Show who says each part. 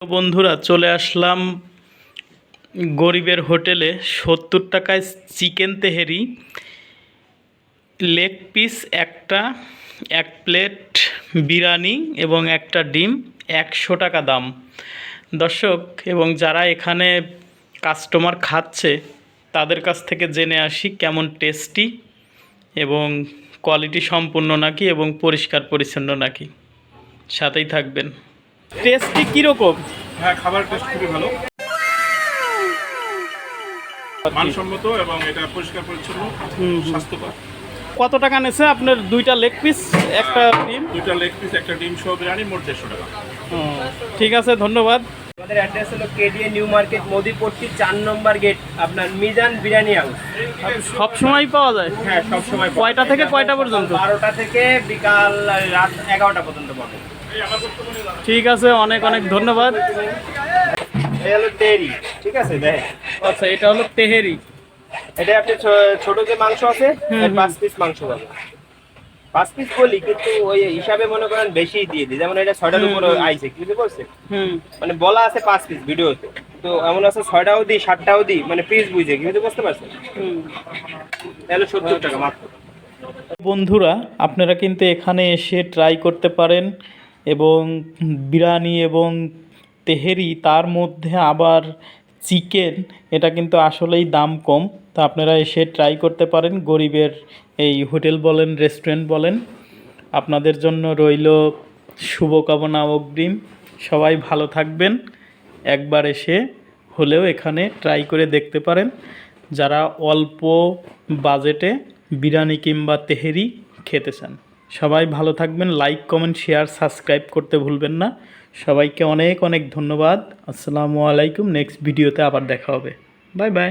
Speaker 1: তো বন্ধুরা চলে আসলাম গরিবের হোটেলে। 70 টাকায় চিকেন তেহেরি, লেগ পিস একটা, এক প্লেট বিরিয়ানি এবং একটা ডিম, 100 টাকা দাম। দর্শক এবং যারা এখানে কাস্টমার খাচ্ছে তাদের কাছ থেকে জেনে আসি কেমন টেস্টি এবং কোয়ালিটি সম্পূর্ণ নাকি এবং পরিষ্কার পরিচ্ছন্ন নাকি। সাথেই থাকবেন। টেস্টি কীরকম?
Speaker 2: হ্যাঁ, খাবার টেস্ট খুবই ভালো, মানসম্মত এবং এটা পরিষ্কার পরিচ্ছন্ন, স্বাস্থ্যকর।
Speaker 1: কত টাকা নেছে আপনার দুইটা লেগ পিস একটা ডিম?
Speaker 2: দুইটা লেগ পিস একটা ডিম সহ বিরিয়ানি, মোট 150 টাকা।
Speaker 1: ঠিক আছে, ধন্যবাদ।
Speaker 3: আমাদের অ্যাড্রেস হলো কেডিএ নিউ মার্কেট মোদিপট্টি 4 নম্বর গেট, আপনার মিজান বিরিয়ানি হাউস।
Speaker 1: সব সময় পাওয়া যায়?
Speaker 3: হ্যাঁ, সব সময়।
Speaker 1: কয়টা থেকে কয়টা পর্যন্ত?
Speaker 3: 12টা থেকে বিকাল রাত 11টা পর্যন্ত পাবেন।
Speaker 1: ঠিক আছে, অনেক অনেক ধন্যবাদ।
Speaker 3: এই হলো তেরি, ঠিক আছে দেখ।
Speaker 1: আচ্ছা, এটা হলো তেহেরি।
Speaker 3: এটা আপনি ছোট যে মাংস আছে 5 পিস মাংস পাবেন। 5 পিস বলি কিন্তু ওই হিসাবে মনে করেন বেশি দিয়ে দিই, যেমন এটা 6টার উপরে আইছে, কি বুঝতে পারছেন? মানে বলা আছে 5 পিস ভিডিওতে, তো এমন আছে 6টাও দিই 7টাও দিই, মানে পিস বুঝে, কি বুঝতে পারছেন? তাহলে 70 টাকা মাত্র।
Speaker 1: বন্ধুরা আপনারা কিন্তু এখানে এসে ট্রাই করতে পারেন এবং বিরিয়ানি এবং তেহেরি, তার মধ্যে আবার চিকেন, এটা কিন্তু আসলেই দাম কম। তো আপনারা এসে ট্রাই করতে পারেন। গরিবের এই হোটেল বলেন, রেস্টুরেন্ট বলেন, আপনাদের জন্য রইল শুভকামনা অগ্রিম। সবাই ভালো থাকবেন। একবার এসে হলেও এখানে ট্রাই করে দেখতে পারেন যারা অল্প বাজেটে বিরিয়ানি কিংবা তেহেরি খেতে চান। সবাই ভালো থাকবেন। লাইক, কমেন্ট, শেয়ার, সাবস্ক্রাইব করতে ভুলবেন না। সবাইকে অনেক অনেক ধন্যবাদ। আসসালামু আলাইকুম। নেক্সট ভিডিওতে আবার দেখা হবে। Bye bye.